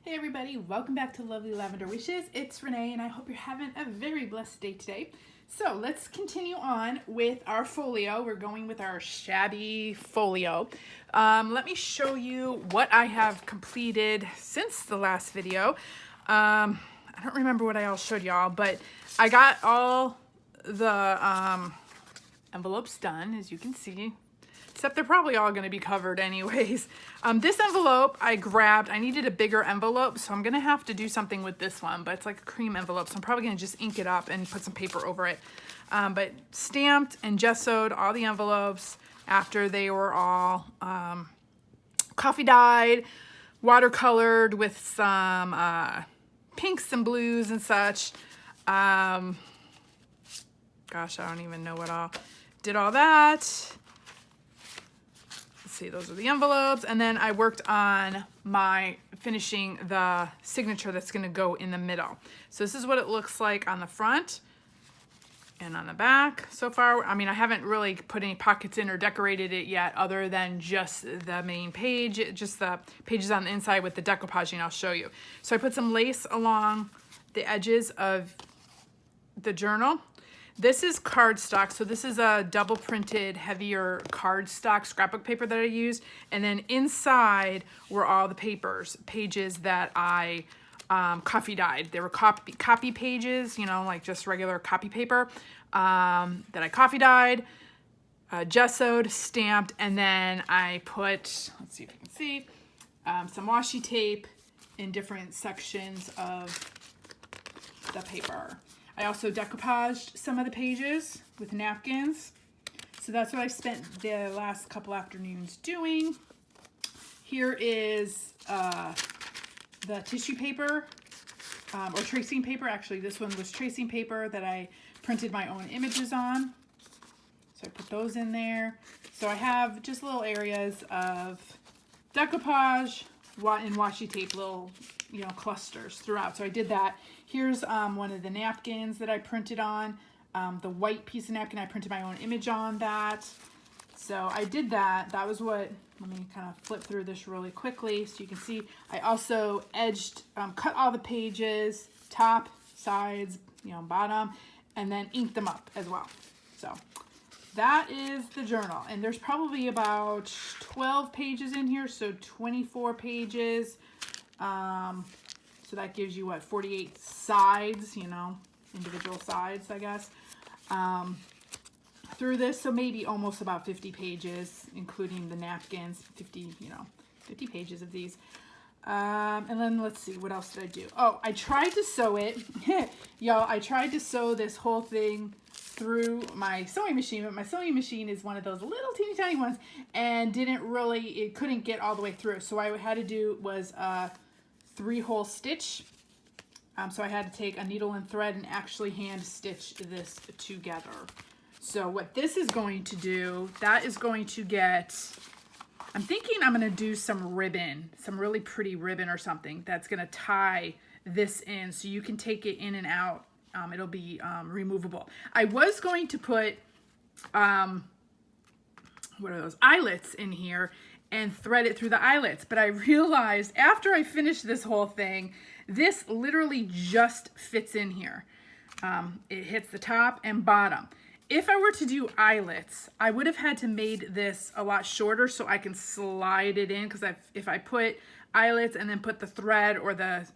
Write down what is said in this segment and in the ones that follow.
Hey everybody, welcome back to Lovely Lavender Wishes. It's Renee and I hope you're having a very blessed day today. So let's continue on with our folio. We're going with our Shabby Folio. Let me show you what I have completed since the last video. I don't remember what I all showed y'all, but I got all the envelopes done, as you can see. Except they're probably all going to be covered anyways. This envelope I grabbed, I needed a bigger envelope, so I'm going to have to do something with this one, but it's like a cream envelope, so I'm probably going to just ink it up and put some paper over it. But stamped and gessoed all the envelopes after they were all coffee dyed, watercolored with some pinks and blues and such. Gosh, I don't even know what all. Did all that. See, those are the envelopes, and then I worked on my finishing the signature that's going to go in the middle. So this is what it looks like on the front and on the back so far. I mean, I haven't really put any pockets in or decorated it yet other than just the main page, just the pages on the inside with the decoupaging I'll show you. So I put some lace along the edges of the journal. This is cardstock, so this is a double printed, heavier cardstock scrapbook paper that I used. And then inside were all the pages that I coffee dyed. They were copy pages, you know, like just regular copy paper that I coffee dyed, gessoed, stamped, and then I put, let's see if you can see, some washi tape in different sections of the paper. I also decoupaged some of the pages with napkins. So that's what I spent the last couple afternoons doing. Here is the tissue paper, or tracing paper. Actually, this one was tracing paper that I printed my own images on. So I put those in there. So I have just little areas of decoupage and washi tape, little, you know, clusters throughout. So I did that. Here's one of the napkins that I printed on. The white piece of napkin, I printed my own image on that. So I did that. That was what, let me kind of flip through this really quickly so you can see. I also edged, cut all the pages, top, sides, you know, bottom, and then inked them up as well. So that is the journal. And there's probably about 12 pages in here, so 24 pages. So that gives you, what, 48 sides, you know, individual sides, I guess, through this. So maybe almost about 50 pages, including the napkins, 50 pages of these. And then let's see, what else did I do? Oh, I tried to sew it. Y'all, I tried to sew this whole thing through my sewing machine, but my sewing machine is one of those little teeny tiny ones and it couldn't get all the way through. So what I had to do was 3-hole stitch. So I had to take a needle and thread and actually hand stitch this together. So what this is going to do, that is going to get, I'm thinking I'm going to do some ribbon, some really pretty ribbon or something that's going to tie this in so you can take it in and out. It'll be removable. I was going to put, what are those, eyelets in here and thread it through the eyelets. But I realized after I finished this whole thing, this literally just fits in here. It hits the top and bottom. If I were to do eyelets, I would have had to made this a lot shorter so I can slide it in, because if I put eyelets and then put the thread or the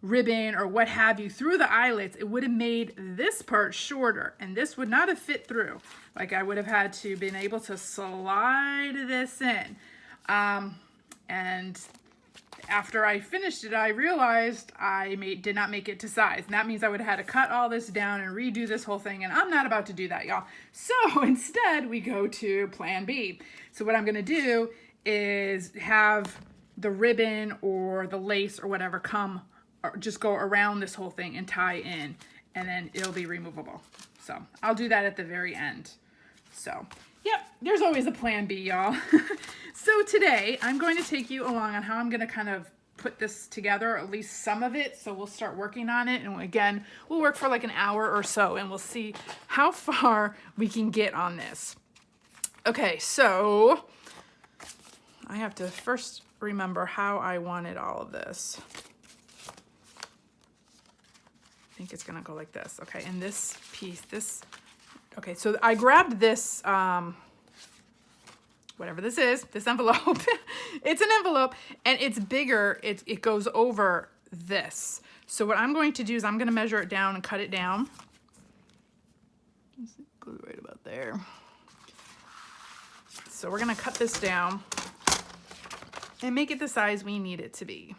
ribbon or what have you through the eyelets, it would have made this part shorter and this would not have fit through. Like, I would have had to been able to slide this in. And after I finished it, I realized I did not make it to size. And that means I would have had to cut all this down and redo this whole thing. And I'm not about to do that, y'all. So instead, we go to plan B. So what I'm going to do is have the ribbon or the lace or whatever come, or just go around this whole thing and tie in. And then it'll be removable. So I'll do that at the very end. So, yep, there's always a plan B, y'all. So today, I'm going to take you along on how I'm going to kind of put this together, or at least some of it. So we'll start working on it. And again, we'll work for like an hour or so, and we'll see how far we can get on this. Okay, so I have to first remember how I wanted all of this. think it's gonna go like this. Okay, and this piece, okay, so I grabbed this, whatever this is, this envelope. It's an envelope, and it's bigger. It goes over this. So what I'm going to do is I'm gonna measure it down and cut it down. Glue right about there. So we're gonna cut this down and make it the size we need it to be.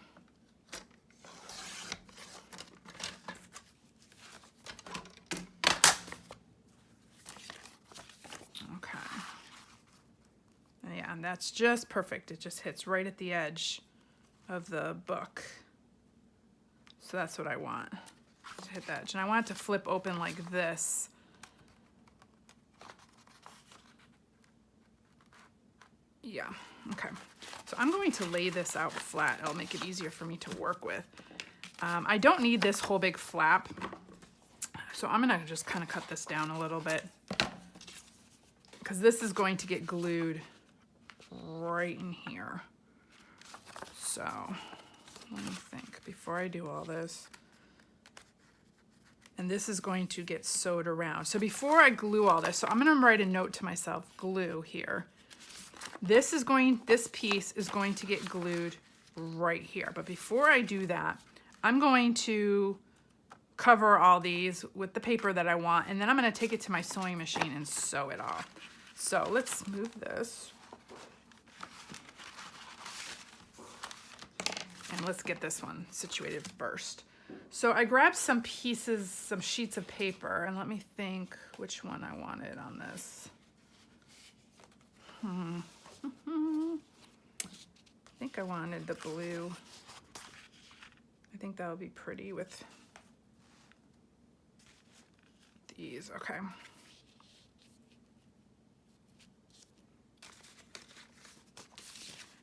Okay. Yeah, and that's just perfect. It just hits right at the edge of the book. So that's what I want, to hit that edge. And I want it to flip open like this. Yeah, okay. So I'm going to lay this out flat. It'll make it easier for me to work with. I don't need this whole big flap. So I'm gonna just kind of cut this down a little bit, because this is going to get glued right in here. So let me think before I do all this. And this is going to get sewed around. So before I glue all this, so I'm gonna write a note to myself, glue here. This piece is going to get glued right here. But before I do that, I'm going to cover all these with the paper that I want, and then I'm gonna take it to my sewing machine and sew it off. So let's move this. And let's get this one situated first. So I grabbed some pieces, some sheets of paper, and let me think which one I wanted on this. I think I wanted the blue. I think that'll be pretty with these. Okay.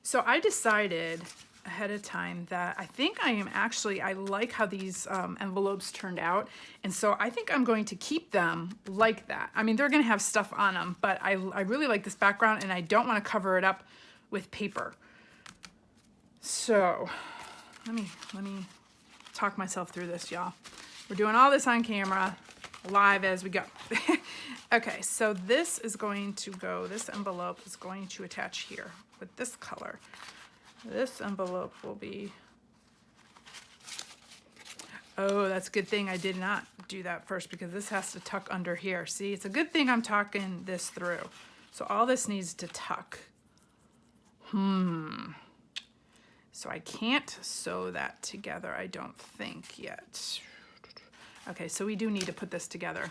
So I decided ahead of time that I think I like how these envelopes turned out. And so I think I'm going to keep them like that. I mean, they're going to have stuff on them, but I really like this background, and I don't want to cover it up with paper. So let me talk myself through this, y'all. We're doing all this on camera, live as we go. Okay, so this is going to go, this envelope is going to attach here with this color. This envelope will be, oh, that's a good thing I did not do that first, because this has to tuck under here. See, it's a good thing I'm talking this through. So all this needs to tuck. So I can't sew that together, I don't think yet. Okay, so we do need to put this together.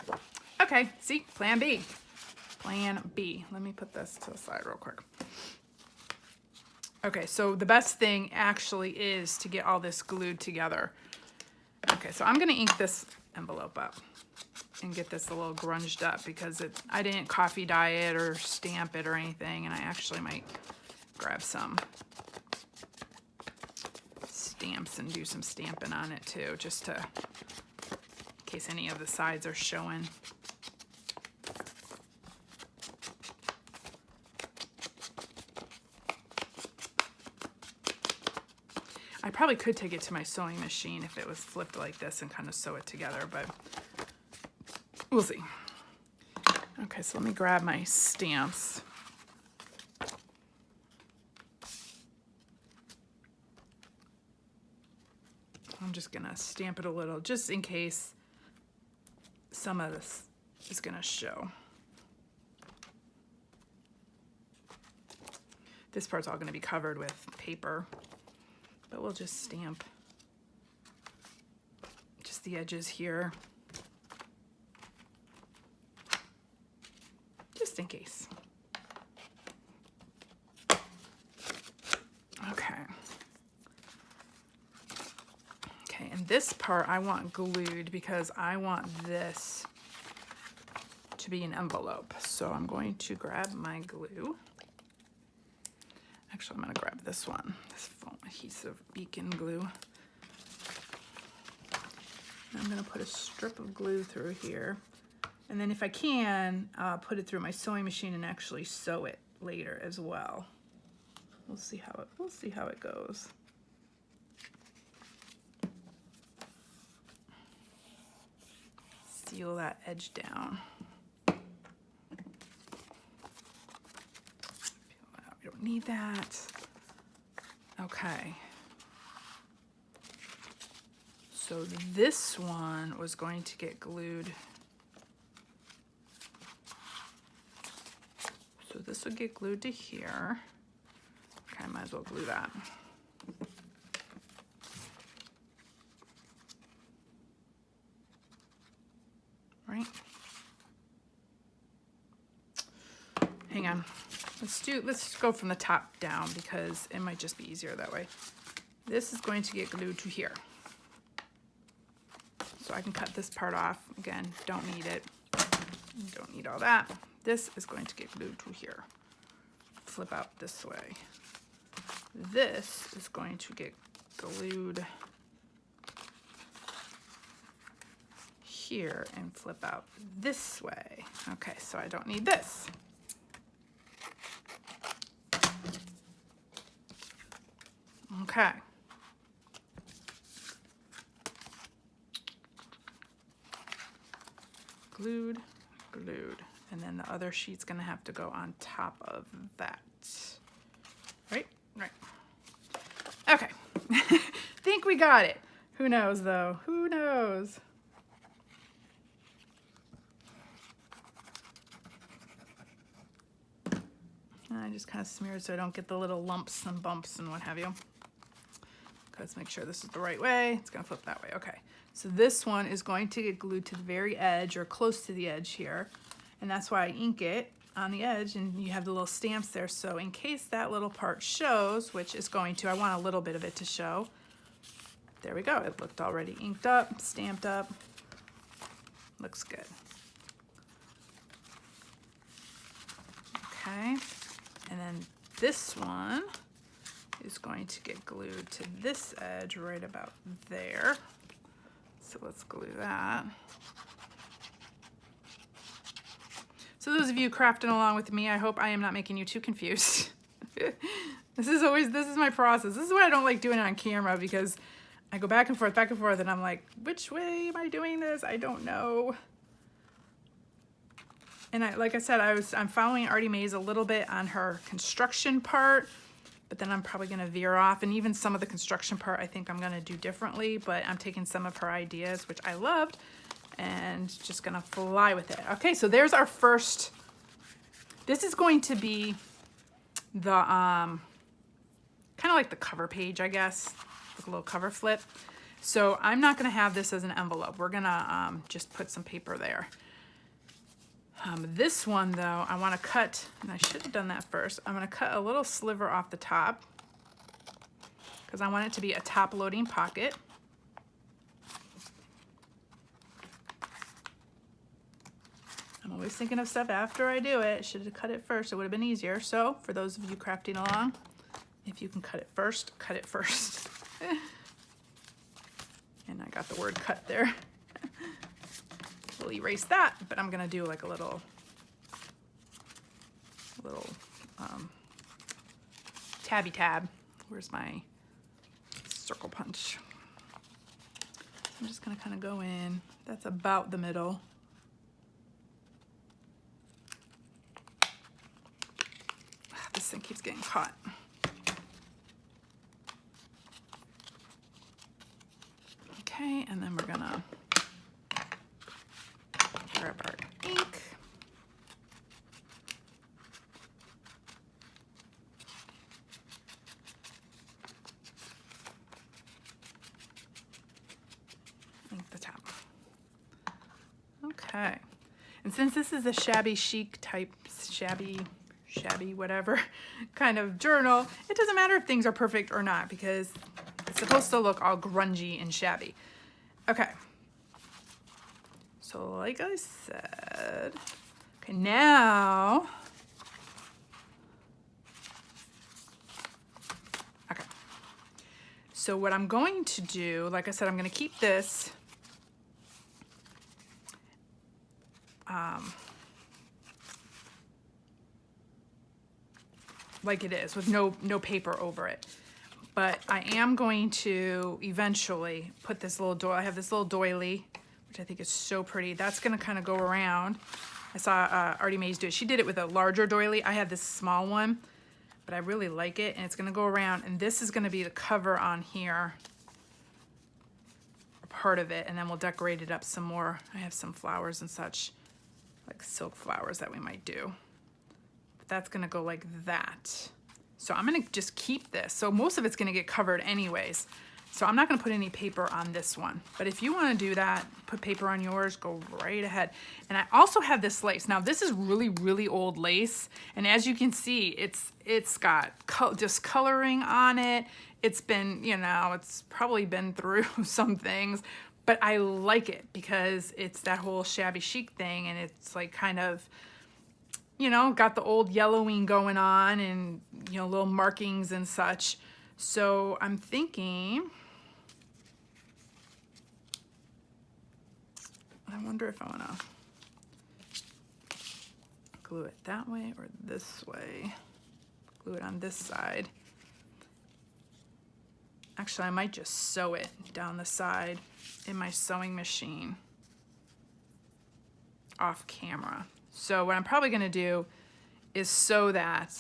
Okay, see, plan B. Plan B. Let me put this to the side real quick. Okay, so the best thing actually is to get all this glued together. Okay, so I'm gonna ink this envelope up and get this a little grunged up, because I didn't coffee dye it or stamp it or anything, and I actually might grab some stamps and do some stamping on it too, just to, in case any of the sides are showing. I probably could take it to my sewing machine if it was flipped like this and kind of sew it together, but we'll see. Okay, so let me grab my stamps. I'm just gonna stamp it a little, just in case some of this is gonna show. This part's all gonna be covered with paper, but we'll just stamp just the edges here, just in case. Okay. Okay, and this part I want glued because I want this to be an envelope. So I'm going to grab my glue. Actually, I'm going to grab this one, this foam adhesive beacon glue. I'm going to put a strip of glue through here. And then if I can, put it through my sewing machine and actually sew it later as well. We'll see how it goes. peel that edge down. We don't need that. Okay. So this one was going to get glued. So this would get glued to here. Okay, I might as well glue that. Right? Hang on. Let's go from the top down because it might just be easier that way. This is going to get glued to here. So I can cut this part off. Again, don't need it. Don't need all that. This is going to get glued to here. Flip out this way. This is going to get glued here and flip out this way. Okay, so I don't need this. Okay. Glued, glued. And then the other sheet's gonna have to go on top of that. Right? Right. Okay. Think we got it. Who knows though? Who knows? I just kind of smeared so I don't get the little lumps and bumps and what have you. Let's make sure this is the right way. It's gonna flip that way. Okay. So this one is going to get glued to the very edge or close to the edge here. And that's why I ink it on the edge and you have the little stamps there. So in case that little part shows, which is going to, I want a little bit of it to show. There we go. It looked already inked up, stamped up. Looks good. Okay. And then this one is going to get glued to this edge right about there. So let's glue that. So those of you crafting along with me, I hope I am not making you too confused. This is my process. This is why I don't like doing it on camera because I go back and forth, and I'm like, which way am I doing this? I don't know. And like I said, I'm following Artie Mae's a little bit on her construction part, but then I'm probably gonna veer off. And even some of the construction part, I think I'm gonna do differently, but I'm taking some of her ideas, which I loved, and just gonna fly with it. Okay, so there's our first, this is going to be the, kind of like the cover page, I guess, like a little cover flip. So I'm not gonna have this as an envelope. We're gonna just put some paper there. This one though, I wanna cut, and I should have done that first. I'm gonna cut a little sliver off the top because I want it to be a top loading pocket. I'm always thinking of stuff after I do it. Should have cut it first, it would have been easier. So for those of you crafting along, if you can cut it first, cut it first. And I got the word cut there. We'll erase that, but I'm gonna do like a little tabby tab. Where's my circle punch? I'm just gonna kind of go in. That's about the middle. This thing keeps getting caught. Okay, and then we're gonna grab our ink. Ink the top. Okay, and since this is a shabby chic type, shabby whatever kind of journal, it doesn't matter if things are perfect or not because it's supposed to look all grungy and shabby. Okay. So like I said, okay, now, okay. So what I'm going to do, like I said, I'm going to keep this like it is with no paper over it. But I am going to eventually put this little I have this little doily which I think is so pretty. That's gonna kind of go around. I saw Artie Mays do it. She did it with a larger doily. I had this small one, but I really like it, and it's gonna go around, and this is gonna be the cover on here, or part of it, and then we'll decorate it up some more. I have some flowers and such, like silk flowers that we might do. But that's gonna go like that. So I'm gonna just keep this. So most of it's gonna get covered anyways. So I'm not gonna put any paper on this one, but if you wanna do that, put paper on yours, go right ahead. And I also have this lace. Now this is really, really old lace. And as you can see, it's got discoloring on it. It's been, you know, it's probably been through some things, but I like it because it's that whole shabby chic thing, and it's like kind of, you know, got the old yellowing going on and, you know, little markings and such. So I'm thinking, I wonder if I want to glue it that way or this way. Glue it on this side. Actually, I might just sew it down the side in my sewing machine off camera. So what I'm probably going to do is sew that.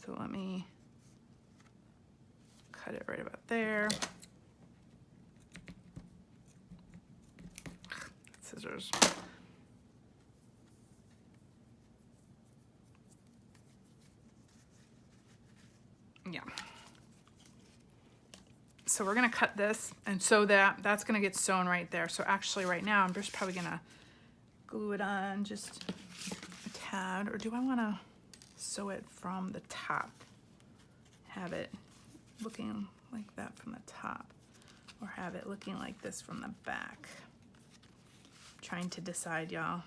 So let me cut it right about there. Scissors. Yeah. So we're gonna cut this and sew that. That's gonna get sewn right there. So actually right now I'm just probably gonna glue it on just a tad, or do I wanna sew it from the top? Have it looking like that from the top, or have it looking like this from the back? I'm trying to decide, y'all.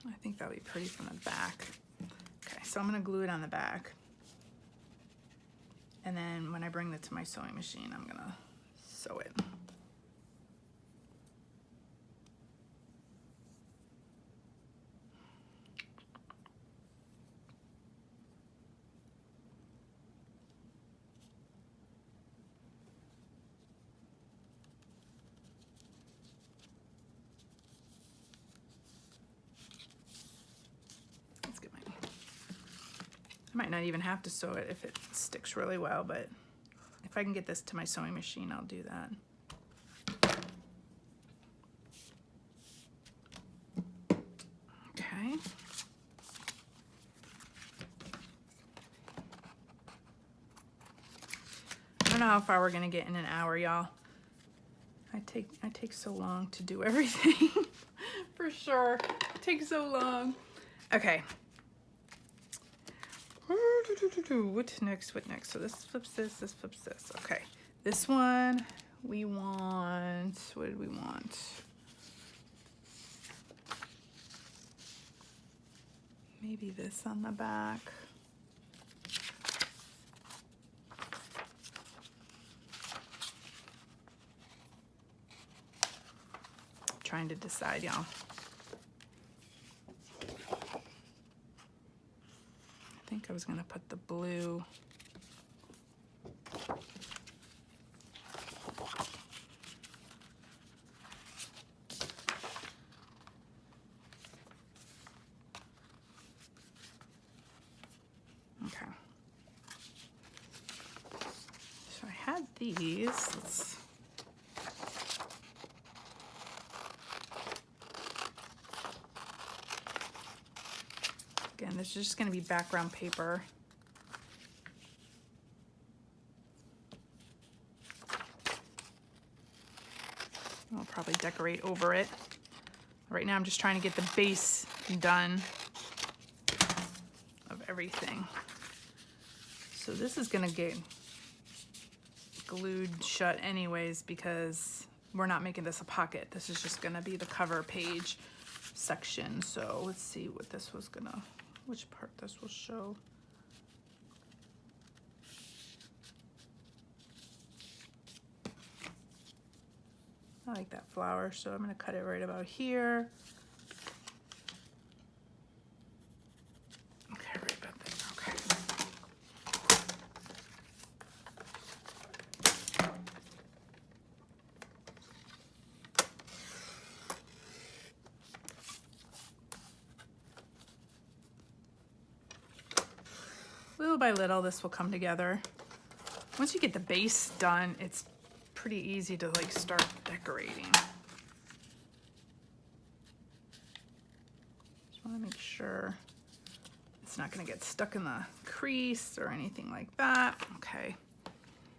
I think that would be pretty from the back. Okay, so I'm gonna glue it on the back. And then when I bring it to my sewing machine, I'm gonna sew it. I might not even have to sew it if it sticks really well, but if I can get this to my sewing machine, I'll do that. Okay. I don't know how far we're gonna get in an hour, y'all. I take so long to do everything. For sure. It takes so long. Okay. What next? What next? So this flips this flips this. Okay. This one we want, what did we want? Maybe this on the back. Trying to decide, y'all. I think I was gonna put the blue. Okay. So I had these. Let's Again, this is just going to be background paper. I'll probably decorate over it. Right now I'm just trying to get the base done of everything. So this is going to get glued shut anyways because we're not making this a pocket. This is just going to be the cover page section. So let's see what this was gonna, which part this will show. I like that flower, so I'm gonna cut it right about here. Okay, right about there. Okay. Little by little, this will come together. Once you get the base done, it's pretty easy to like start decorating. Just want to make sure it's not going to get stuck in the crease or anything like that. Okay,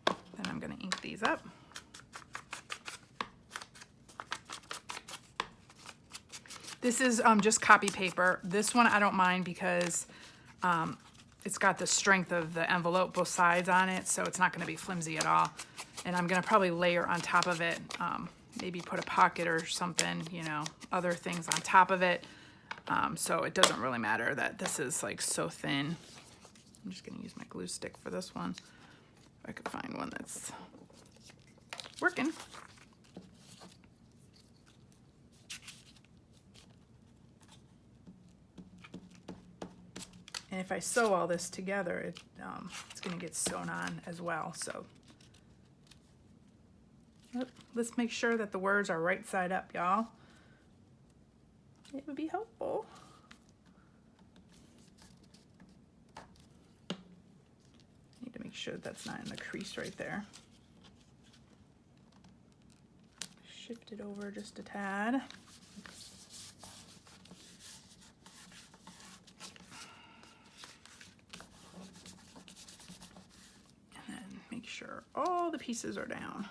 then I'm going to ink these up. This is just copy paper. This one I don't mind because it's got the strength of the envelope, both sides on it, so it's not going to be flimsy at all. And I'm going to probably layer on top of it, maybe put a pocket or something, you know, other things on top of it. So it doesn't really matter that this is like so thin. I'm just going to use my glue stick for this one. If I could find one that's working. And if I sew all this together, it's going to get sewn on as well. So let's make sure that the words are right side up, y'all. It would be helpful. Need to make sure that's not in the crease right there. Shift it over just a tad. Sure all the pieces are down.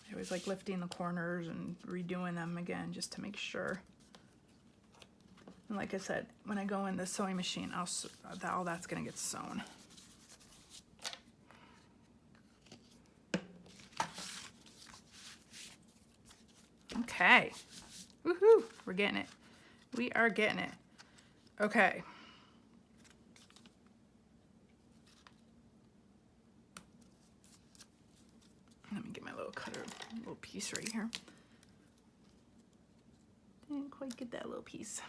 I always like lifting the corners and redoing them again just to make sure. And like I said, when I go in the sewing machine, all that's gonna get sewn. Okay, woohoo, we're getting it. We are getting it. Okay. Let me get my little cutter, little piece right here. Didn't quite get that little piece.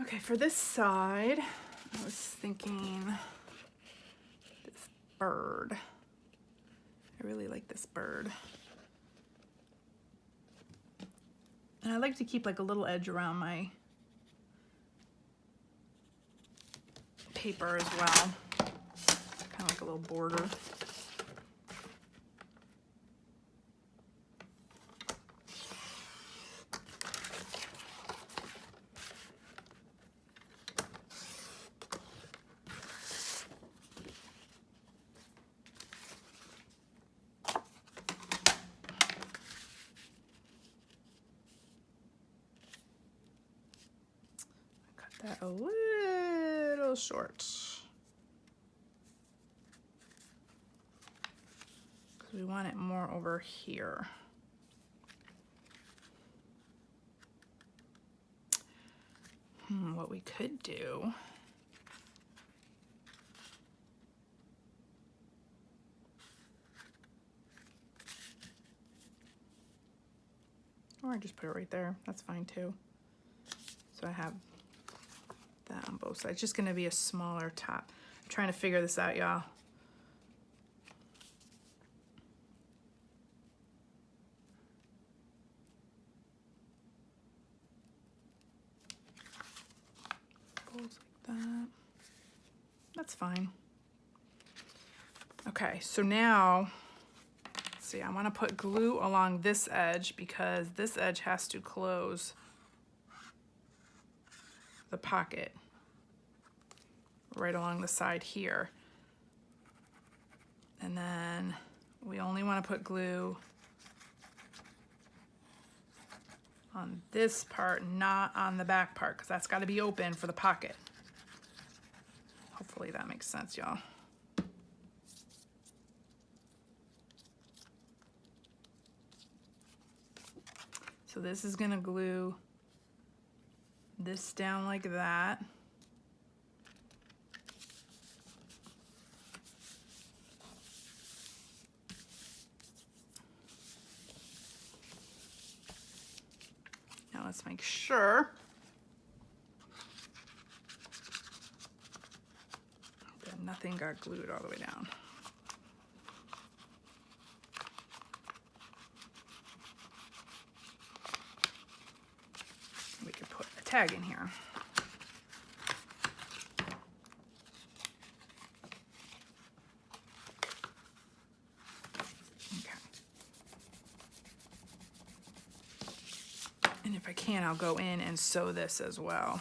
Okay, for this side, I was thinking this bird. I really like this bird. And I like to keep like a little edge around my paper as well. Kind of like a little border. That a little short because we want it more over here. What we could do or just put it right there. That's fine too. So I have that on both sides. Just gonna be a smaller top. I'm trying to figure this out, y'all. Goes like that. That's fine. Okay, so now, let's see, I want to put glue along this edge because this edge has to close the pocket right along the side here. And then we only want to put glue on this part, not on the back part, because that's got to be open for the pocket. Hopefully that makes sense, y'all. So this is gonna glue this down like that. Now let's make sure that nothing got glued all the way down. tag in here. Okay. And if I can, I'll go in and sew this as well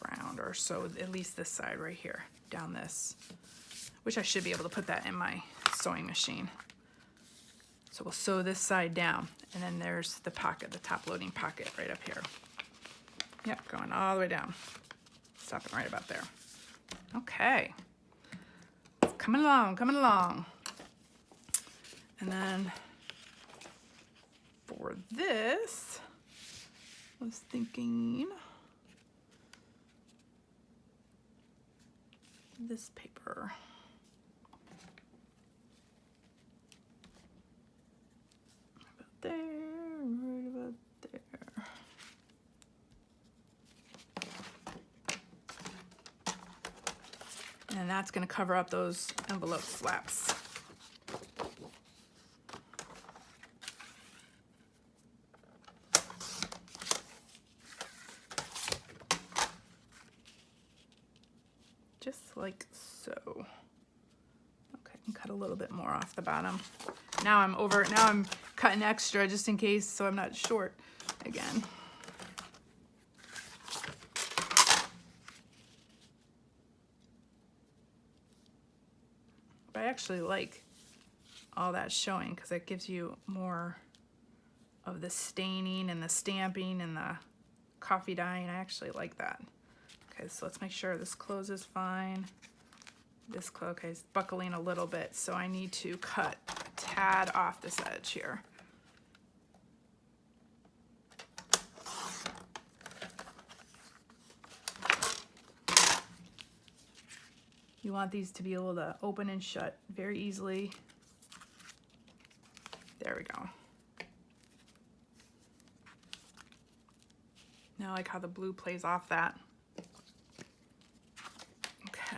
around, or sew at least this side right here, down this. Which I should be able to put that in my sewing machine. So we'll sew this side down, and then there's the pocket, the top loading pocket right up here. Yep, going all the way down. Stopping right about there. Okay. Coming along, coming along. And then for this, I was thinking this paper. There, right about there. And that's going to cover up those envelope flaps. Just like so. Okay, and cut a little bit more off the bottom. Now I'm cutting extra just in case, so I'm not short again. But I actually like all that showing because it gives you more of the staining and the stamping and the coffee dyeing. I actually like that. Okay, so let's make sure this closes fine. This okay, is buckling a little bit, so I need to cut a tad off this edge here. You want these to be able to open and shut very easily. There we go. Now I like how the blue plays off that. Okay.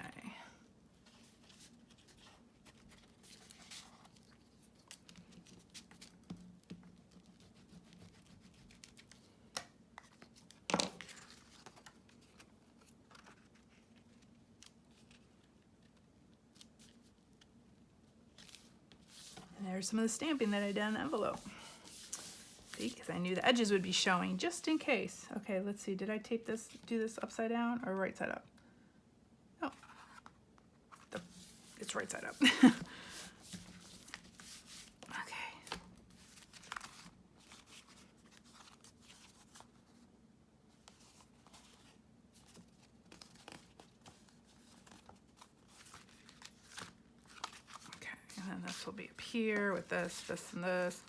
And there's some of the stamping that I did on the envelope. See, because I knew the edges would be showing just in case. Okay, let's see. Did I tape this, do this upside down or right side up? Oh, it's right side up. Okay. And then this will be up here with this, this, and this.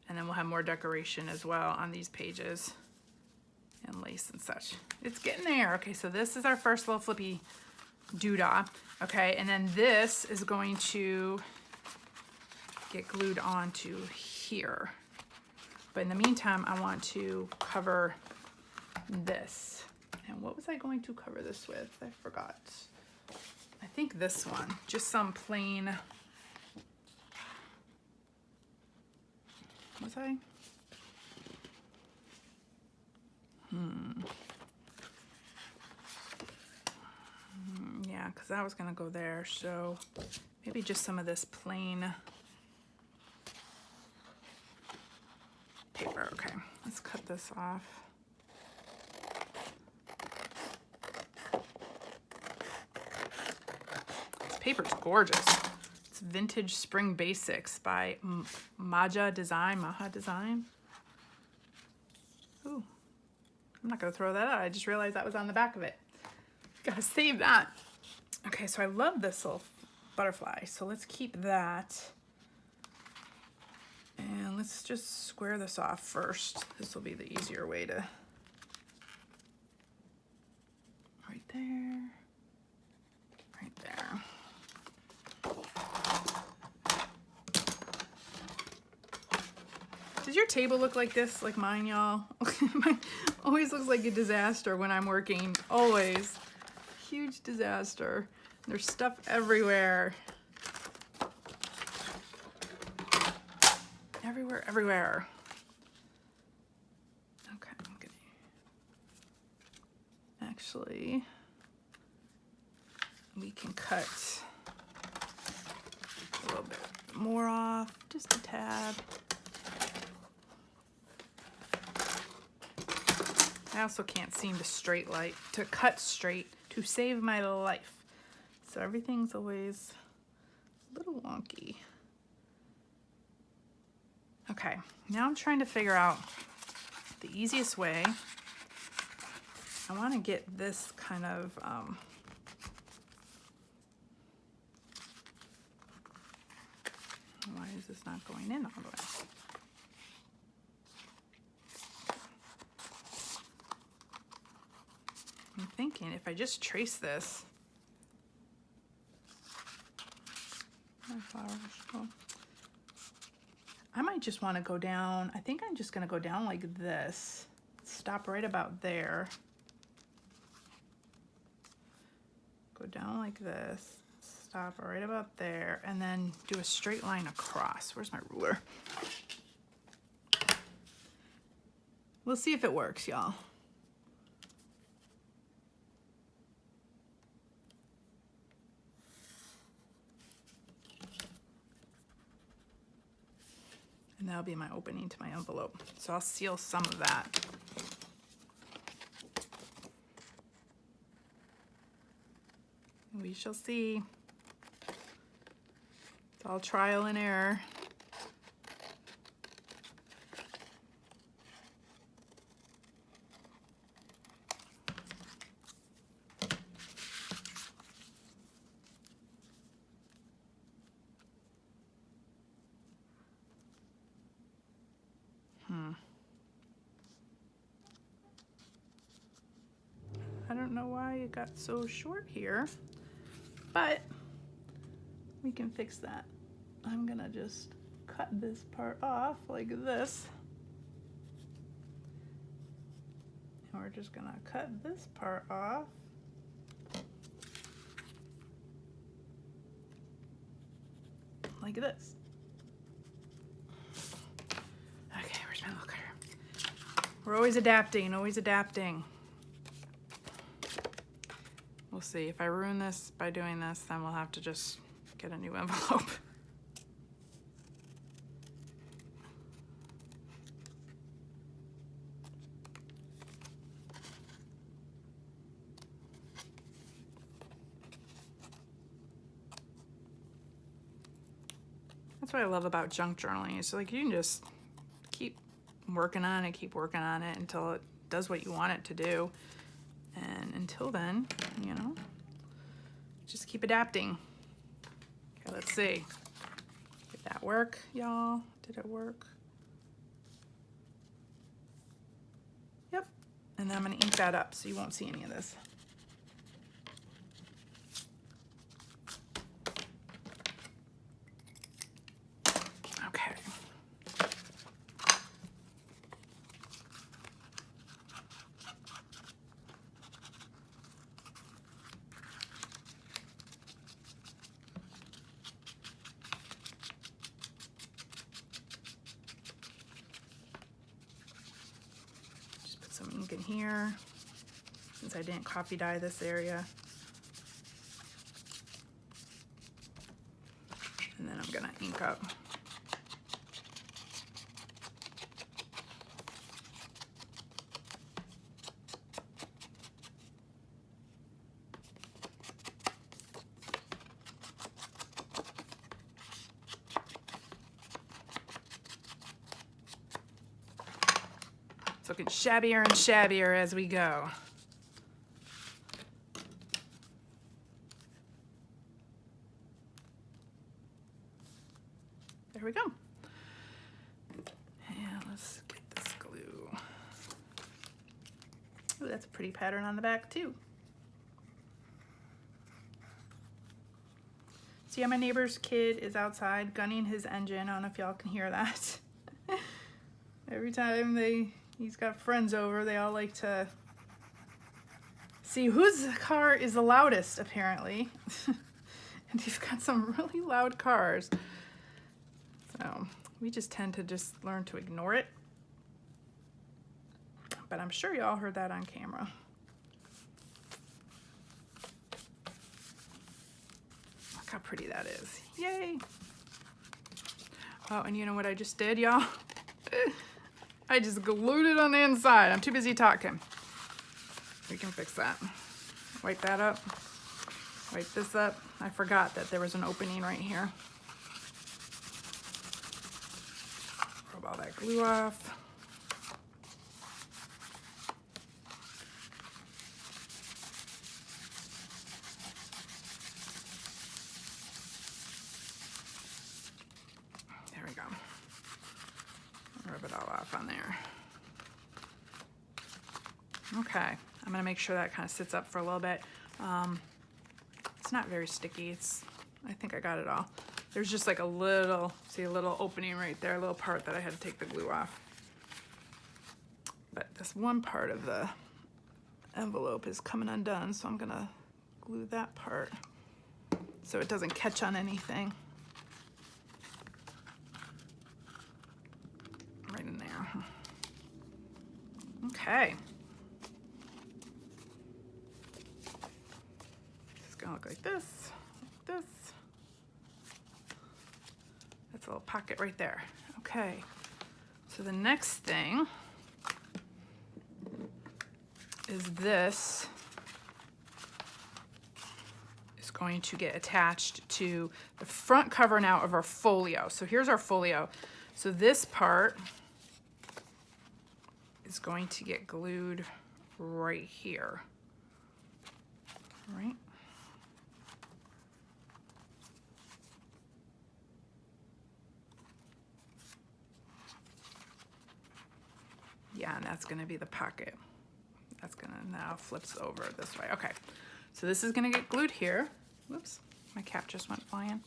And then we'll have more decoration as well on these pages and lace and such. It's getting there. Okay, so this is our first little flippy doodah. Okay, and then this is going to get glued onto here. But in the meantime, I want to cover this. And what was I going to cover this with? I forgot. I think this one, just some plain. Was I? Yeah, because I was going to go there. So maybe just some of this plain paper. Okay, let's cut this off. This paper's gorgeous. It's Vintage Spring Basics by Maha Design. Ooh, I'm not gonna throw that out. I just realized that was on the back of it. Gotta save that. Okay, so I love this little butterfly. So let's keep that. And let's just square this off first. This will be the easier way to. Right there. Right there. Does your table look like this, like mine, y'all? Mine always looks like a disaster when I'm working. Always. Huge disaster. There's stuff everywhere. Everywhere, everywhere. Okay, I'm gonna actually, we can cut a little bit more off, just a tad. I also can't seem to cut straight to save my life. So everything's always a little wonky. Okay, now I'm trying to figure out the easiest way. I want to get this kind of, why is this not going in all the way? I'm thinking if I just trace this, I might just want to go down. I think I'm just going to go down like this. Stop right about there. Go down like this. Stop right about there. And then do a straight line across. Where's my ruler? We'll see if it works, y'all. And that'll be my opening to my envelope. So I'll seal some of that. We shall see. It's all trial and error. I don't know why it got so short here, but we can fix that. I'm gonna just cut this part off like this. And we're just gonna cut this part off. Like this. Okay, where's my little cutter? We're always adapting, always adapting. We'll see. If I ruin this by doing this, then we'll have to just get a new envelope. That's what I love about junk journaling. It's like you can just keep working on it until it does what you want it to do. And until then, you know, just keep adapting. Okay, let's see. Did that work, y'all? Did it work? Yep. And then I'm gonna ink that up so you won't see any of this. Okay. Some ink in here, since I didn't copy dye this area. And then I'm gonna ink up. It's looking shabbier and shabbier as we go. There we go. And let's get this glue. Ooh, that's a pretty pattern on the back too. See how my neighbor's kid is outside gunning his engine. I don't know if y'all can hear that. Every time he's got friends over, they all like to see whose car is the loudest, apparently. And he's got some really loud cars. So we just tend to just learn to ignore it. But I'm sure y'all heard that on camera. how pretty that is. Yay. Oh, and you know what I just did, y'all? I just glued it on the inside. I'm too busy talking. We can fix that. Wipe that up. Wipe this up. I forgot that there was an opening right here. Rub all that glue off. There we go. Rub it all off on there. Okay, I'm gonna make sure that kind of sits up for a little bit. It's not very sticky. I think I got it all. There's just like a little, see a little opening right there, a little part that I had to take the glue off. But this one part of the envelope is coming undone, so I'm gonna glue that part so it doesn't catch on anything. Right in there. Okay. It's gonna look like this, like this. That's a little pocket right there. Okay, so the next thing is this is going to get attached to the front cover now of our folio. So here's our folio. So this part is going to get glued right here, right? Yeah, and that's gonna be the pocket. That's gonna now flips over this way. Okay, so this is gonna get glued here. Whoops, my cap just went flying.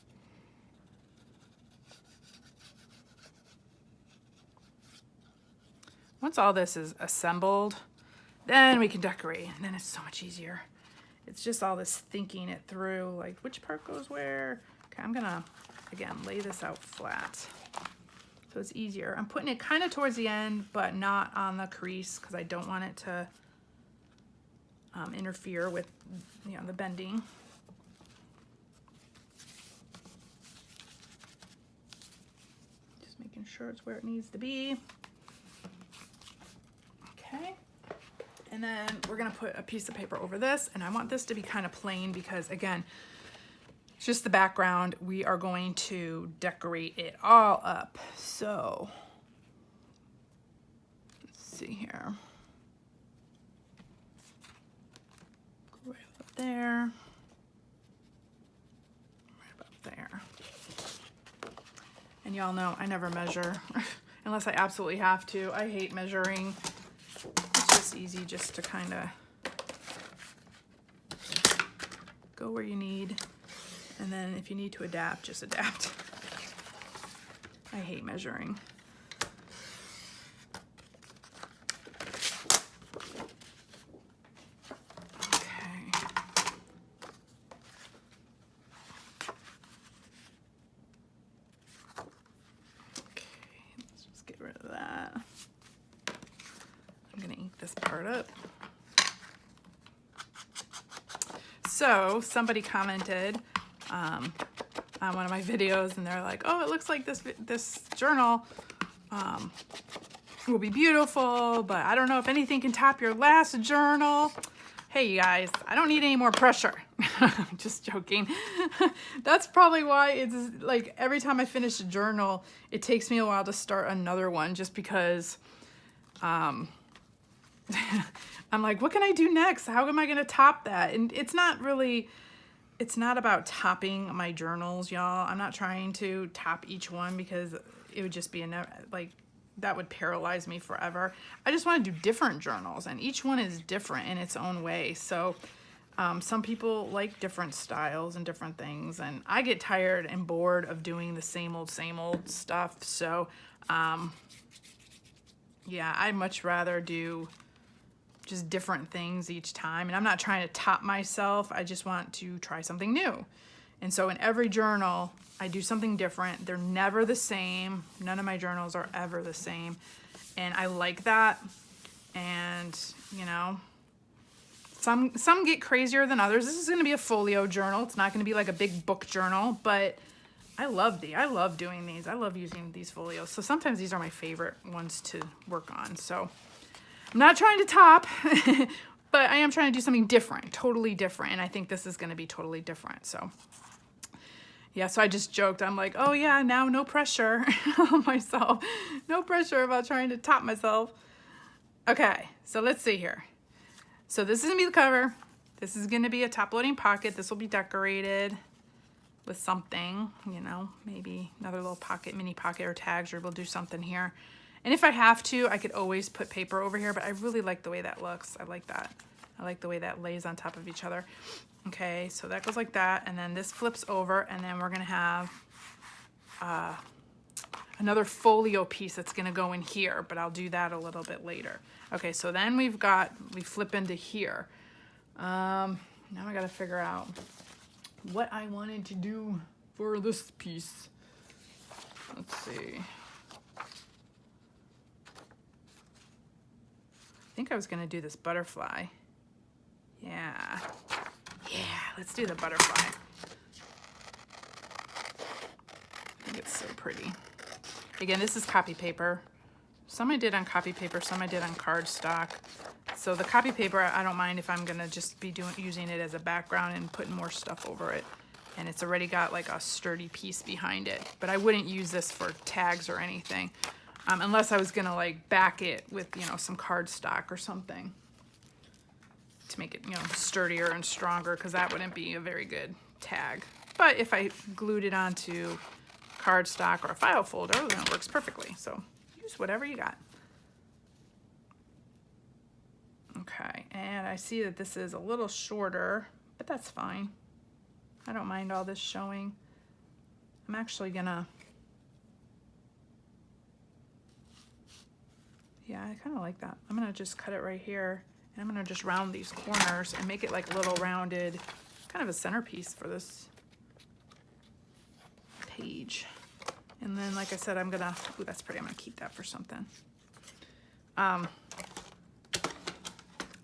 Once all this is assembled, then we can decorate, and then it's so much easier. It's just all this thinking it through, like which part goes where. Okay, I'm gonna, again, lay this out flat so it's easier. I'm putting it kind of towards the end, but not on the crease because I don't want it to interfere with, you know, the bending. Just making sure it's where it needs to be. Okay, and then we're gonna put a piece of paper over this, and I want this to be kind of plain because, again, it's just the background. We are going to decorate it all up. So let's see here. Go right up there, right about there. And y'all know I never measure unless I absolutely have to. I hate measuring. It's just easy just to kind of go where you need. And then if you need to adapt, just adapt. I hate measuring. Okay. Okay, let's just get rid of that. I'm gonna ink this part up. So somebody commented on one of my videos, and they're like, oh, it looks like this journal will be beautiful, but I don't know if anything can top your last journal. Hey, you guys, I don't need any more pressure. I'm just joking. That's probably why it's like every time I finish a journal, it takes me a while to start another one, just because I'm like, what can I do next? How am I going to top that? And it's not about topping my journals, y'all. I'm not trying to top each one because it would just be like, that would paralyze me forever. I just want to do different journals, and each one is different in its own way. So some people like different styles and different things, and I get tired and bored of doing the same old stuff. So yeah, I'd much rather do just different things each time. And I'm not trying to top myself. I just want to try something new. And so in every journal, I do something different. They're never the same. None of my journals are ever the same. And I like that. And, you know, Some get crazier than others. This is going to be a folio journal. It's not going to be like a big book journal, but I love doing these. I love using these folios. So sometimes these are my favorite ones to work on. So I'm not trying to top, but I am trying to do something different, totally different. And I think this is going to be totally different. So yeah, so I just joked. I'm like, oh yeah, now no pressure on myself. No pressure about trying to top myself. Okay, so let's see here. So this is gonna be the cover. This is gonna be a top loading pocket. This will be decorated with something, you know, maybe another little pocket, mini pocket or tags, or we'll do something here. And if I have to, I could always put paper over here, but I really like the way that looks. I like that. I like the way that lays on top of each other. Okay, so that goes like that, and then this flips over, and then we're gonna have another folio piece that's gonna go in here, but I'll do that a little bit later. Okay, so then we flip into here. Now I gotta figure out what I wanted to do for this piece. Let's see. I think I was gonna do this butterfly. Yeah, let's do the butterfly. I think it's so pretty. Again, this is copy paper. Some I did on copy paper, some I did on cardstock. So the copy paper, I don't mind if I'm gonna just be using it as a background and putting more stuff over it. And it's already got like a sturdy piece behind it. But I wouldn't use this for tags or anything, unless I was gonna like back it with, you know, some cardstock or something to make it, you know, sturdier and stronger, because that wouldn't be a very good tag. But if I glued it onto cardstock or a file folder, then it works perfectly. So use whatever you got. Okay, and I see that this is a little shorter, but that's fine. I don't mind all this showing. I'm actually gonna, yeah, I kind of like that. I'm gonna just cut it right here, and I'm gonna just round these corners and make it like a little rounded, kind of a centerpiece for this page. And then, like I said, I'm gonna, ooh, that's pretty. I'm gonna keep that for something. I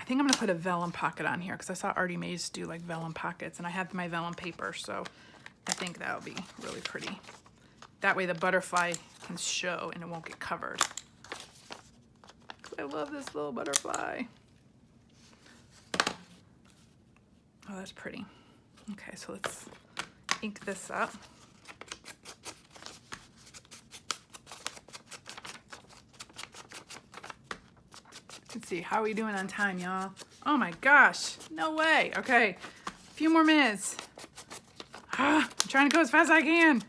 think I'm gonna put a vellum pocket on here because I saw Artie Mays do like vellum pockets, and I have my vellum paper, so I think that'll be really pretty. That way the butterfly can show and it won't get covered. I love this little butterfly. Oh, that's pretty. Okay, so let's ink this up. Let's see, how are we doing on time, y'all? Oh my gosh, no way. Okay, a few more minutes. I'm trying to go as fast as I can.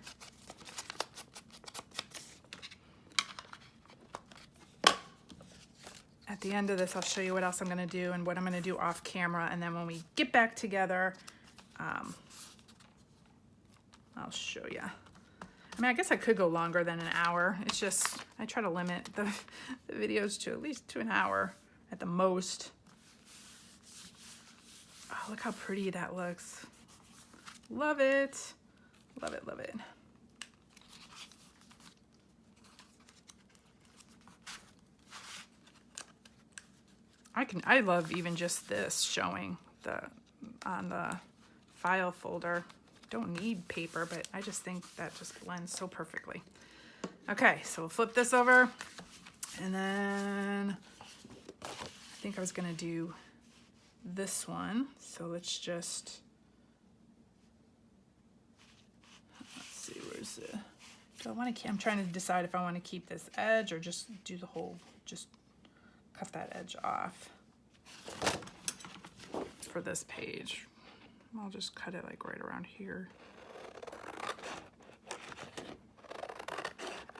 At the end of this, I'll show you what else I'm gonna do and what I'm gonna do off camera, and then when we get back together, I'll show you. I mean, I guess I could go longer than an hour. It's just, I try to limit the videos to at least to an hour at the most. Oh, look how pretty that looks. Love it. Love it, love it. I love even just this showing on the file folder. Don't need paper, but I just think that just blends so perfectly. Okay, so we'll flip this over, and then I think I was gonna do this one. So let's just, let's see, where's the, do I want to keep, I'm trying to decide if I want to keep this edge or just do the whole, just cut that edge off for this page. I'll just cut it like right around here.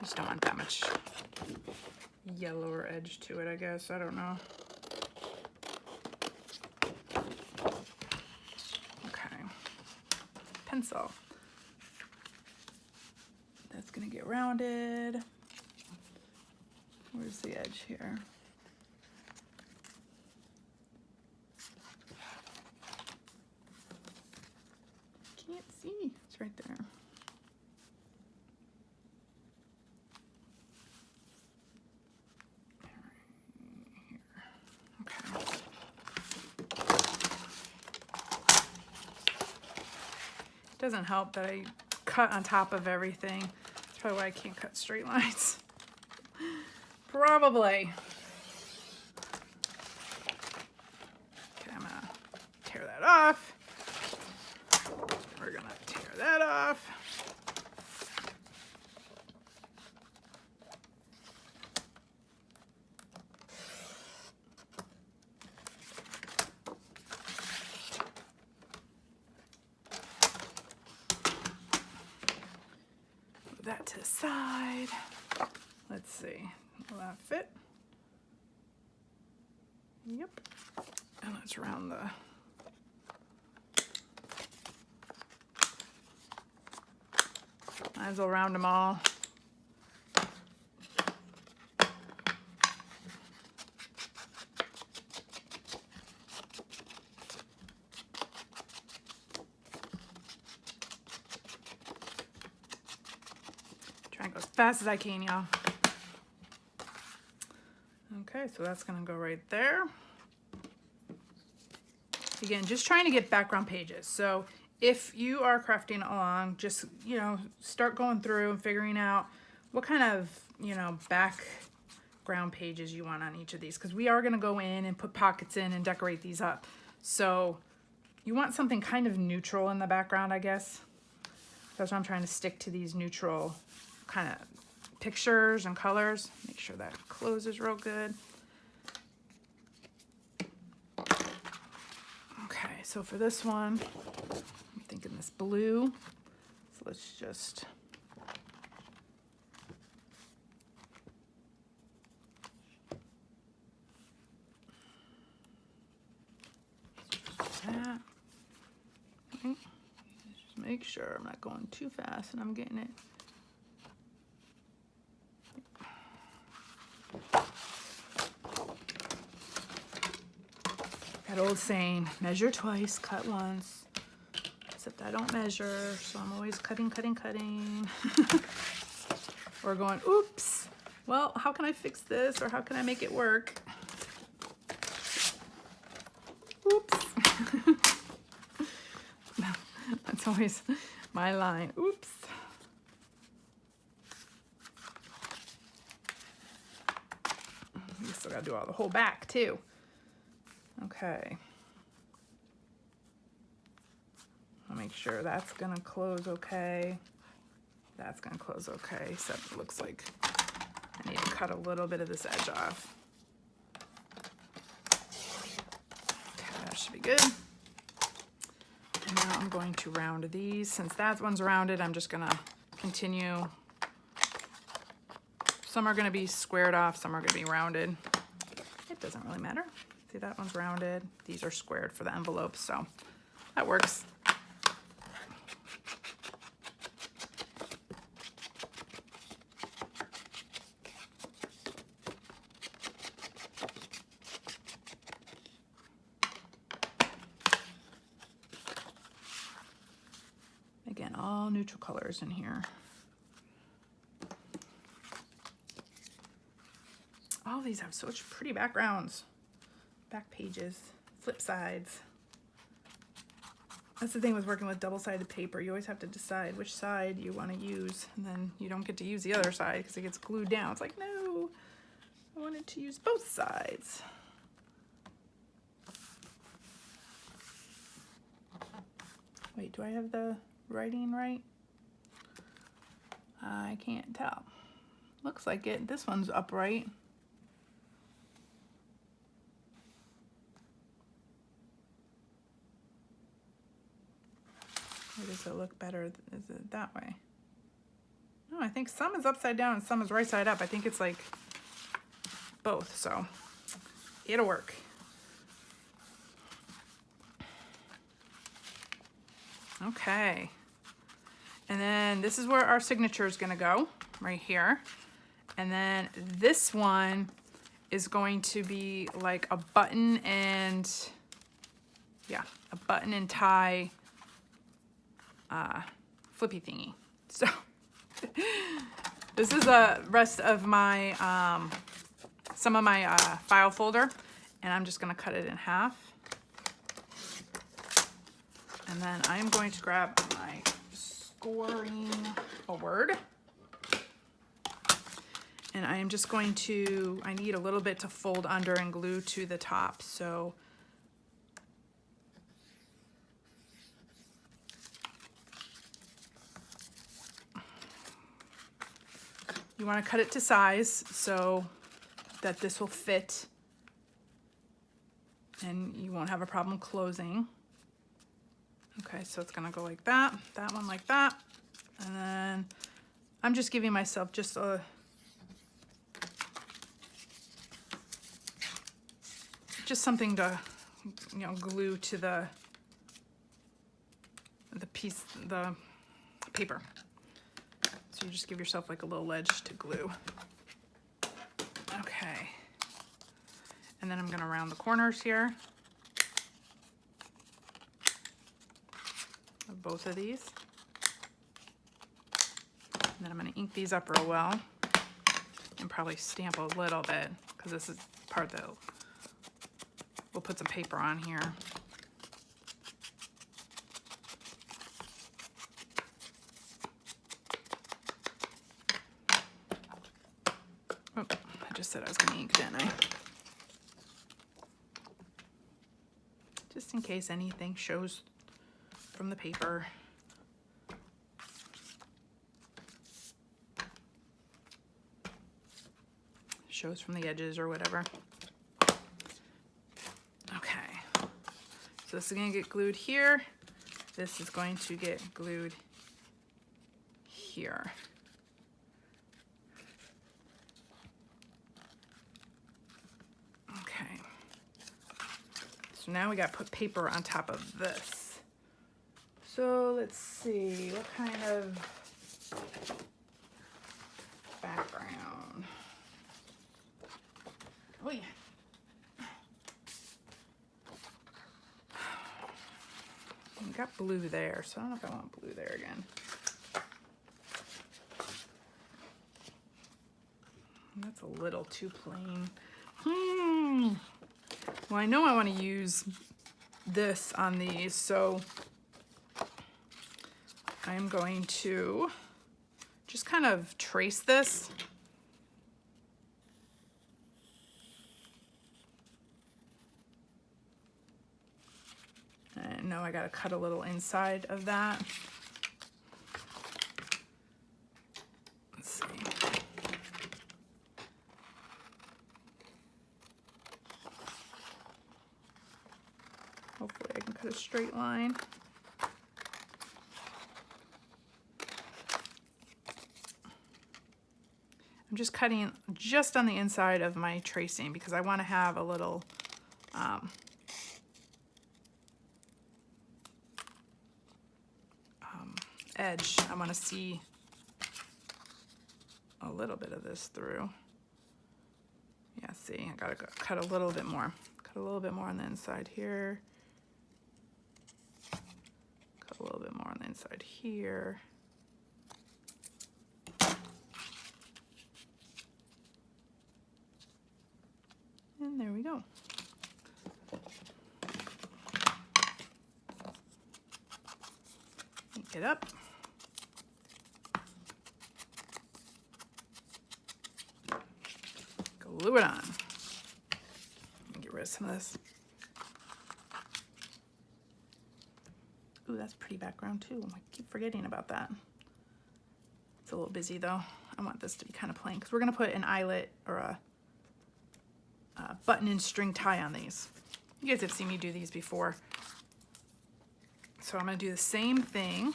I just don't want that much yellower edge to it, I guess. I don't know. Okay. Pencil. That's gonna get rounded. Where's the edge here? Can't see. It's right there. doesn't help that I cut on top of everything. That's probably why I can't cut straight lines. Probably. Okay, I'm gonna tear that off. We're gonna tear that off. Move that to the side. Let's see, will that fit? Yep. And let's round the might as well round them all. Try and go as fast as I can, y'all. Okay, so that's gonna go right there. Again, just trying to get background pages. So if you are crafting along, just, you know, start going through and figuring out what kind of, you know, background pages you want on each of these, because we are going to go in and put pockets in and decorate these up. So you want something kind of neutral in the background, I guess. That's why I'm trying to stick to these neutral kind of pictures and colors. Make sure that closes real good. Okay, so for this one, I'm thinking this blue. So let's just that. Okay. Just make sure I'm not going too fast and I'm getting it. That old saying, measure twice, cut once. Except I don't measure, so I'm always cutting. Or going, oops, well, how can I fix this? Or how can I make it work? Oops. That's always my line, oops. You still gotta do all the whole back too. Okay. I'll make sure that's gonna close okay. That's gonna close okay, except it looks like I need to cut a little bit of this edge off. Okay, that should be good. And now I'm going to round these. Since that one's rounded, I'm just gonna continue. Some are gonna be squared off, some are gonna be rounded. It doesn't really matter. See, that one's rounded. These are squared for the envelopes, so that works. Again, all neutral colors in here. All these have such pretty backgrounds. Back pages, flip sides. That's the thing with working with double-sided paper. You always have to decide which side you want to use, and then you don't get to use the other side because it gets glued down. It's like, no, I wanted to use both sides. Wait, do I have the writing right? I can't tell. Looks like it. This one's upright. Or does it look better? Is it that way? No, I think some is upside down and some is right side up. I think it's like both, so it'll work. Okay. And then this is where our signature is gonna go, right here. And then this one is going to be like a button and, yeah, a button and tie flippy thingy. So this is the rest of my some of my file folder, and I'm just gonna cut it in half. And then I'm going to grab my scoring a word. And I am just going to, I need a little bit to fold under and glue to the top. So you want to cut it to size so that this will fit and you won't have a problem closing. Okay, so it's gonna go like that one like that. And then I'm just giving myself just something to, you know, glue to the paper. So you just give yourself like a little ledge to glue. Okay. And then I'm gonna round the corners here of both of these. And then I'm gonna ink these up real well and probably stamp a little bit because this is part that we'll put some paper on here. Oh, I just said I was gonna ink, didn't I? Just in case anything shows from the paper. Shows from the edges or whatever. Okay, so this is gonna get glued here. This is going to get glued here. Okay, so now we got to put paper on top of this. So let's see, what kind of background? Oh yeah. We got blue there, so I don't know if I want blue there again. That's a little too plain. Well, I know I want to use this on these, so I'm going to just kind of trace this. And now I got to cut a little inside of that. Let's see. Hopefully I can cut a straight line. I'm just cutting just on the inside of my tracing because I want to have a little edge. I want to see a little bit of this through. Yeah, see, I gotta cut a little bit more. Cut a little bit more on the inside here. Cut a little bit more on the inside here. And there we go. Ink it up. Glue it on. Get rid of some of this. Ooh, that's pretty background too. I keep forgetting about that. It's a little busy though. I want this to be kind of plain because we're gonna put an eyelet or a button and string tie on these. You guys have seen me do these before. So I'm gonna do the same thing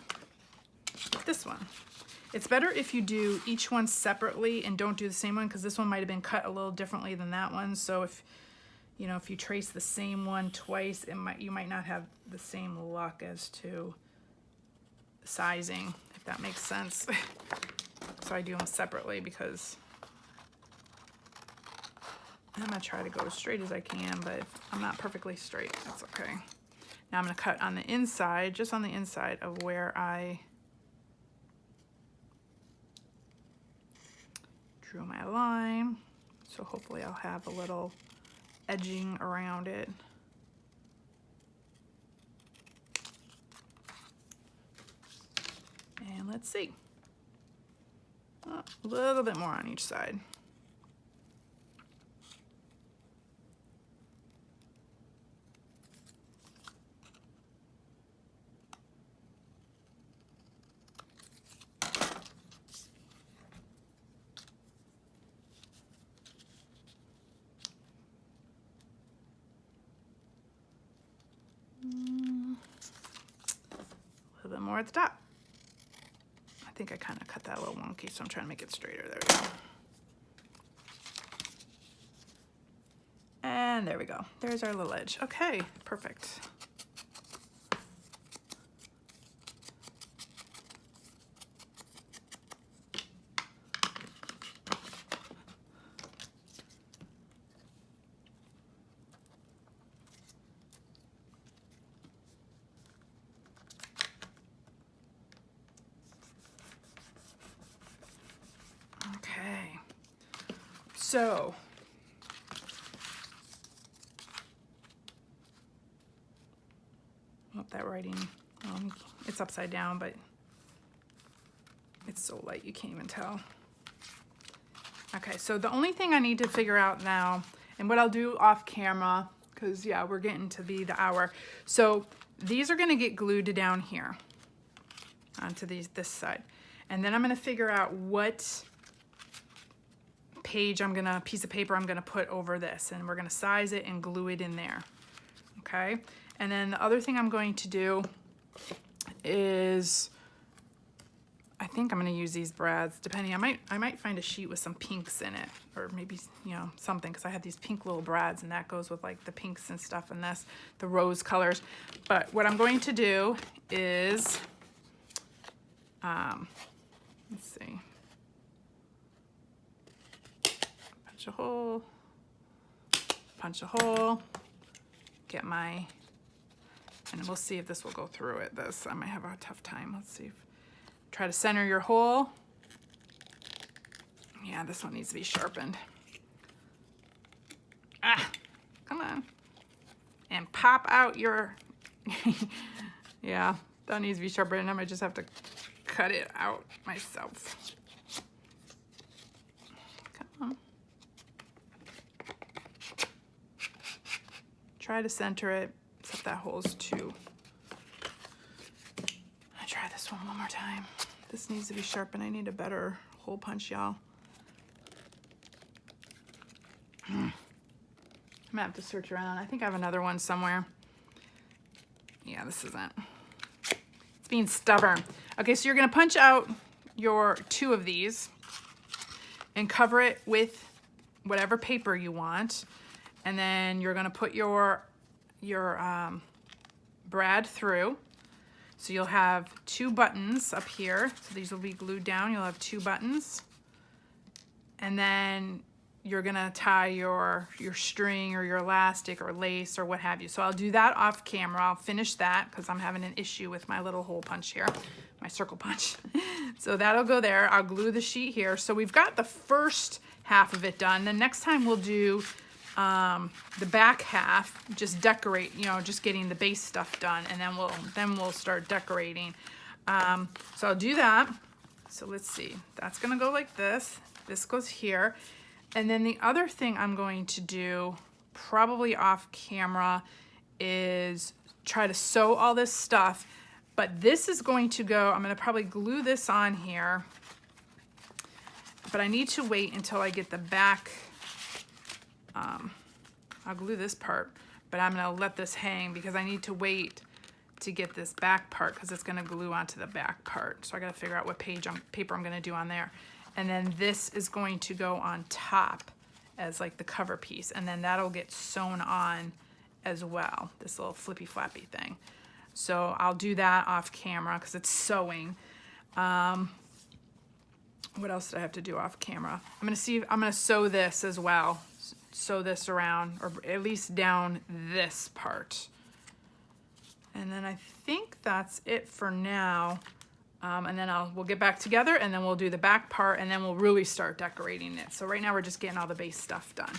with this one. It's better if you do each one separately and don't do the same one because this one might have been cut a little differently than that one. So if you know, if you trace the same one twice, you might not have the same luck as to sizing, if that makes sense. So I do them separately because I'm gonna try to go as straight as I can, but if I'm not perfectly straight, that's okay. Now I'm gonna cut on the inside, just on the inside of where I drew my line. So hopefully I'll have a little edging around it. And let's see. Oh, a little bit more on each side. A little bit more at the top. I think I kind of cut that a little wonky, so I'm trying to make it straighter. There we go. And there we go. There's our little edge. Okay, perfect. Okay, so that writing, it's upside down, but it's so light you can't even tell. Okay, so the only thing I need to figure out now, and what I'll do off camera, because yeah, we're getting to be the hour. So these are gonna get glued to down here onto this side. And then I'm gonna figure out what piece of paper I'm gonna put over this, and we're gonna size it and glue it in there, okay? And then the other thing I'm going to do is, I think I'm gonna use these brads, depending, I might find a sheet with some pinks in it, or maybe, you know, something, because I have these pink little brads, and that goes with like the pinks and stuff, and this, the rose colors. But what I'm going to do is, let's see, punch a hole, get my, and we'll see if this will go through it. This, I might have a tough time. Let's see. Try to center your hole. Yeah, this one needs to be sharpened. Ah, come on. And pop out your, yeah, that needs to be sharpened, and I might just have to cut it out myself. Come on. Try to center it, except that hole's too. I try this one more time. This needs to be sharpened. I need a better hole punch, y'all. I'm gonna have to search around. I think I have another one somewhere. Yeah, this isn't. It's being stubborn. Okay, so you're gonna punch out your 2 of these and cover it with whatever paper you want. And then you're gonna put your brad through. So you'll have 2 buttons up here. So these will be glued down. You'll have 2 buttons. And then you're gonna tie your string or your elastic or lace or what have you. So I'll do that off camera. I'll finish that because I'm having an issue with my little hole punch here, my circle punch. So that'll go there. I'll glue the sheet here. So we've got the first half of it done. Then next time we'll do the back half, just decorate, you know, just getting the base stuff done, and then we'll start decorating. So I'll do that. So let's see, that's gonna go like this. This goes here. And then the other thing I'm going to do, probably off camera, is try to sew all this stuff. But this is going to go, I'm gonna probably glue this on here, but I need to wait until I get the back. I'll glue this part, but I'm gonna let this hang because I need to wait to get this back part because it's gonna glue onto the back part. So I gotta figure out what paper I'm gonna do on there. And then this is going to go on top as like the cover piece, and then that'll get sewn on as well, this little flippy flappy thing. So I'll do that off camera because it's sewing. What else did I have to do off camera? I'm gonna sew this as well. Sew this around, or at least down this part. And then I think that's it for now. And then we'll get back together, and then we'll do the back part, and then we'll really start decorating it. So right now we're just getting all the base stuff done.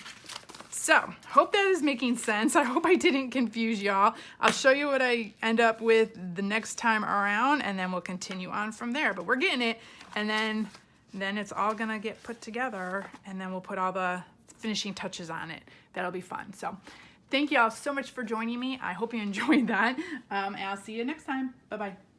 So, hope that is making sense. I hope I didn't confuse y'all. I'll show you what I end up with the next time around, and then we'll continue on from there. But we're getting it, and then it's all gonna get put together, and then we'll put all the finishing touches on it. That'll be fun. So, thank y'all so much for joining me. I hope you enjoyed that, and I'll see you next time. Bye-bye.